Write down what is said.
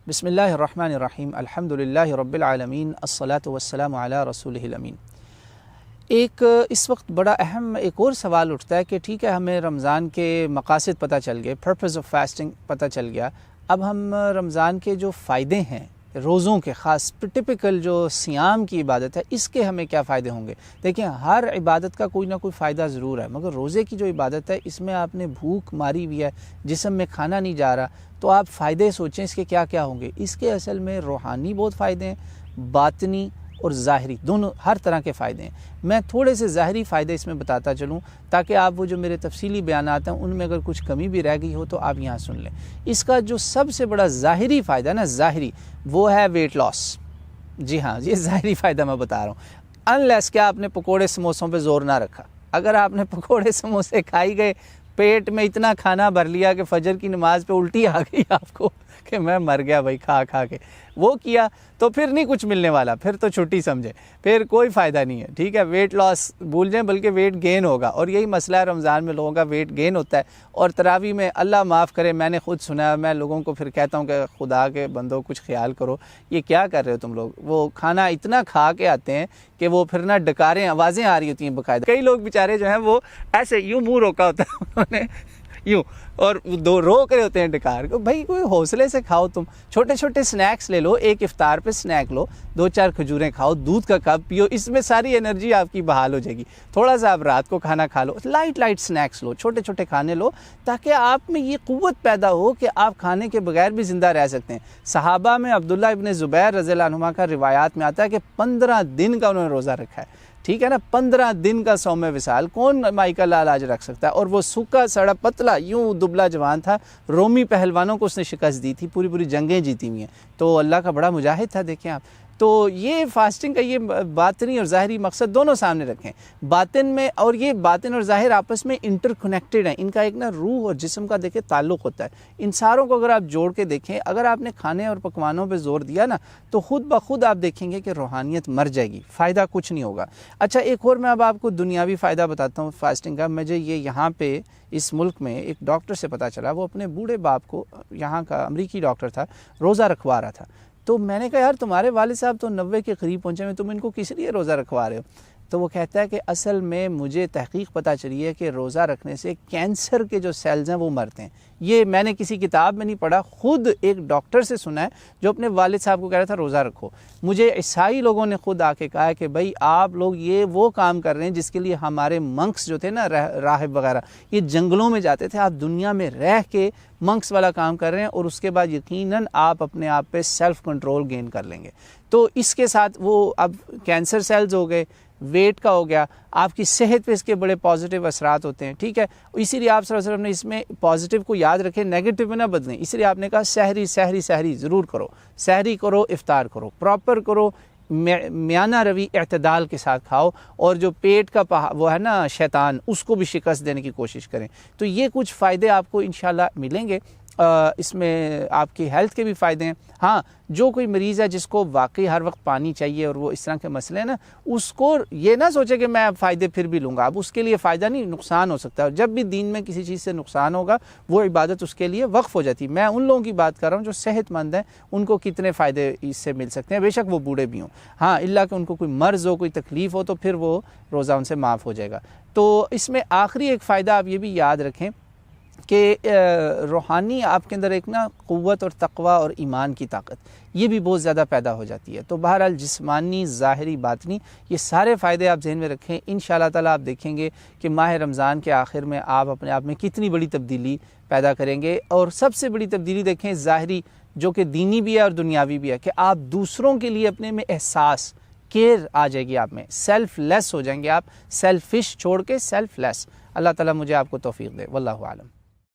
बिस्मिल्लाहिर्रहमानिर्रहीम अल्हम्दुलिल्लाहि रब्बिल आलमीन अस्सलातु वस्सलामु अला रसूलिहिल अमीन। इस वक्त बड़ा अहम एक और सवाल उठता है कि ठीक है, हमें रमज़ान के मकासद पता चल गए, पर्पज़ ऑफ फास्टिंग पता चल गया। अब हम रमज़ान के जो फ़ायदे हैं रोज़ों के, ख़ास टिपिकल जो सियाम की इबादत है, इसके हमें क्या फ़ायदे होंगे। देखिए, हर इबादत का कोई ना कोई फ़ायदा ज़रूर है, मगर रोज़े की जो इबादत है इसमें आपने भूख मारी हुई है, जिस्म में खाना नहीं जा रहा, तो आप फ़ायदे सोचें इसके क्या क्या होंगे। इसके असल में रूहानी बहुत फ़ायदे हैं, बातनी और ज़ाहरी, दोनों हर तरह के फ़ायदे हैं। मैं थोड़े से ज़ाहरी फ़ायदे इसमें बताता चलूँ ताकि आप वो जो मेरे तफसीली बयानात हैं उनमें अगर कुछ कमी भी रह गई हो तो आप यहाँ सुन लें। इसका जो सबसे बड़ा ज़ाहरी फ़ायदा है ना, ज़ाहरी, वो है वेट लॉस। जी हाँ, ये ज़ाहरी फ़ायदा मैं बता रहा हूँ। अनलेस क्या आपने पकोड़े समोसों पर ज़ोर ना रखा। अगर आपने पकोड़े समोसे खाई गए, पेट में इतना खाना भर लिया कि फजर की नमाज पे उल्टी आ गई आपको कि मैं मर गया भाई खा खा के, वो किया तो फिर नहीं कुछ मिलने वाला, फिर तो छुट्टी समझे, फिर कोई फ़ायदा नहीं है। ठीक है, वेट लॉस भूल जाएं, बल्कि वेट गेन होगा। और यही मसला है, रमज़ान में लोगों का वेट गेन होता है। और तरावी में अल्लाह माफ़ करे, मैंने खुद सुना है, मैं लोगों को फिर कहता हूँ कि खुदा के बंदो कुछ ख्याल करो, ये क्या कर रहे हो तुम लोग। वो खाना इतना खा के आते हैं कि वो फिर ना डकारें, आवाज़ें आ रही होती हैं बाकायदा। कई लोग बेचारे जो हैं वो ऐसे यूँ मुँह रोका होता है उन्होंने यूँ, और दो रोक रहे होते हैं डकार को। भाई कोई हौसले से खाओ, तुम छोटे छोटे स्नैक्स ले लो, एक इफ्तार पे स्नैक लो, 2-4 खजूरें खाओ, दूध का कप पियो, इसमें सारी एनर्जी आपकी बहाल हो जाएगी। थोड़ा सा आप रात को खाना खा लो, लाइट स्नैक्स लो, छोटे छोटे खाने लो, ताकि आप में ये क़ुव्वत पैदा हो कि आप खाने के बगैर भी ज़िंदा रह सकते हैं। सहाबा में अब्दुल्लाह इब्न ज़ुबैर रज़ियल्लाहु अन्हुमा का रिवायात में आता है कि 15 दिन का उन्होंने रोज़ा रखा है। ठीक है ना, 15 दिन का सौम विसाल कौन माई का लाल आज रख सकता है। और वो सूखा सड़ा पतला यूँ दुबला जवान था, रोमी पहलवानों को उसने शिकस्त दी थी, पूरी पूरी जंगें जीती हुई हैं, तो अल्लाह का बड़ा मुजाहिद था। देखें आप, तो ये फास्टिंग का ये बातिनी और ज़ाहिरी मकसद दोनों सामने रखें। बातिन में, और ये बातिन और ज़ाहिर आपस में इंटरकनेक्टेड हैं, इनका एक ना रूह और जिस्म का देखें ताल्लुक़ होता है। इन सारों को अगर आप जोड़ के देखें, अगर आपने खाने और पकवानों पे जोर दिया ना, तो ख़ुद ब खुद आप देखेंगे कि रूहानियत मर जाएगी, फ़ायदा कुछ नहीं होगा। अच्छा, एक और मैं अब आपको दुनियावी फ़ायदा बताता हूँ फास्टिंग का। मुझे ये यहाँ पे इस मुल्क में एक डॉक्टर से पता चला, वो अपने बूढ़े बाप को, यहाँ का अमरीकी डॉक्टर था, रोज़ा रखवा रहा था। तो मैंने कहा, यार तुम्हारे वालिद साहब तो 90 के करीब पहुँचे में, तुम इनको किस लिए रोज़ा रखवा रहे हो। तो वो कहता है कि असल में मुझे तहकीक पता चली है कि रोज़ा रखने से कैंसर के जो सेल्स हैं वो मरते हैं। ये मैंने किसी किताब में नहीं पढ़ा, ख़ुद एक डॉक्टर से सुना है जो अपने वालिद साहब को कह रहा था रोज़ा रखो। मुझे ईसाई लोगों ने खुद आके कहा है कि भाई आप लोग ये वो काम कर रहे हैं जिसके लिए हमारे मंक्स जो थे ना, राहिब वगैरह, ये जंगलों में जाते थे, आप दुनिया में रह के मंक्स वाला काम कर रहे हैं, और उसके बाद यकीनन आप अपने आप पे सेल्फ कंट्रोल गेन कर लेंगे। तो इसके साथ वो अब कैंसर सेल्स हो गए, वेट का हो गया, आपकी सेहत पे इसके बड़े पॉजिटिव असरात होते हैं। ठीक है, इसीलिए आप सल्लल्लाहु अलैहि वसल्लम ने इसमें पॉजिटिव को याद रखें, नेगेटिव में ना बदलें। इसलिए आपने कहा सहरी सहरी सहरी ज़रूर करो, सहरी करो, इफ्तार करो, प्रॉपर करो, म्याना रवि एतदाल के साथ खाओ, और जो पेट का वो है ना शैतान, उसको भी शिकस्त देने की कोशिश करें। तो ये कुछ फ़ायदे आपको इंशाल्लाह मिलेंगे। इसमें आपकी हेल्थ के भी फ़ायदे हैं। हाँ, जो कोई मरीज़ है जिसको वाकई हर वक्त पानी चाहिए और वो इस तरह के मसले हैं ना, उसको ये ना सोचे कि मैं फ़ायदे फिर भी लूँगा। अब उसके लिए फ़ायदा नहीं, नुकसान हो सकता है। और जब भी दीन में किसी चीज़ से नुकसान होगा, वो इबादत उसके लिए वक्फ़ हो जाती है। मैं उन लोगों की बात कर रहा हूँ जो सेहतमंद हैं, उनको कितने फ़ायदे इससे मिल सकते हैं, बेशक वो बूढ़े भी हों। हाँ, इल्ला कि उनको कोई मर्ज़ हो, कोई तकलीफ़ हो, तो फिर वो रोज़ा उनसे माफ़ हो जाएगा। तो इसमें आखिरी एक फ़ायदा आप ये भी याद रखें कि रूहानी आपके अंदर एक ना क़ुव्वत और तक़वा और ईमान की ताकत, ये भी बहुत ज़्यादा पैदा हो जाती है। तो बहरहाल जिस्मानी, ज़ाहिरी, बातनी, ये सारे फ़ायदे आप ज़हन में रखें। इंशाअल्लाह ताला आप देखेंगे कि माह रमज़ान के आखिर में आप अपने आप में कितनी बड़ी तब्दीली पैदा करेंगे। और सबसे बड़ी तब्दीली देखें ज़ाहिरी, जो कि दीनी भी है और दुनियावी भी है, कि आप दूसरों के लिए अपने में एहसास, केयर आ जाएगी आप में, सेल्फलेस हो जाएंगे आप, सेल्फिश छोड़ के सेल्फलेस। अल्लाह ताला मुझे आपको तौफीक दे। वल्लाहु आलम।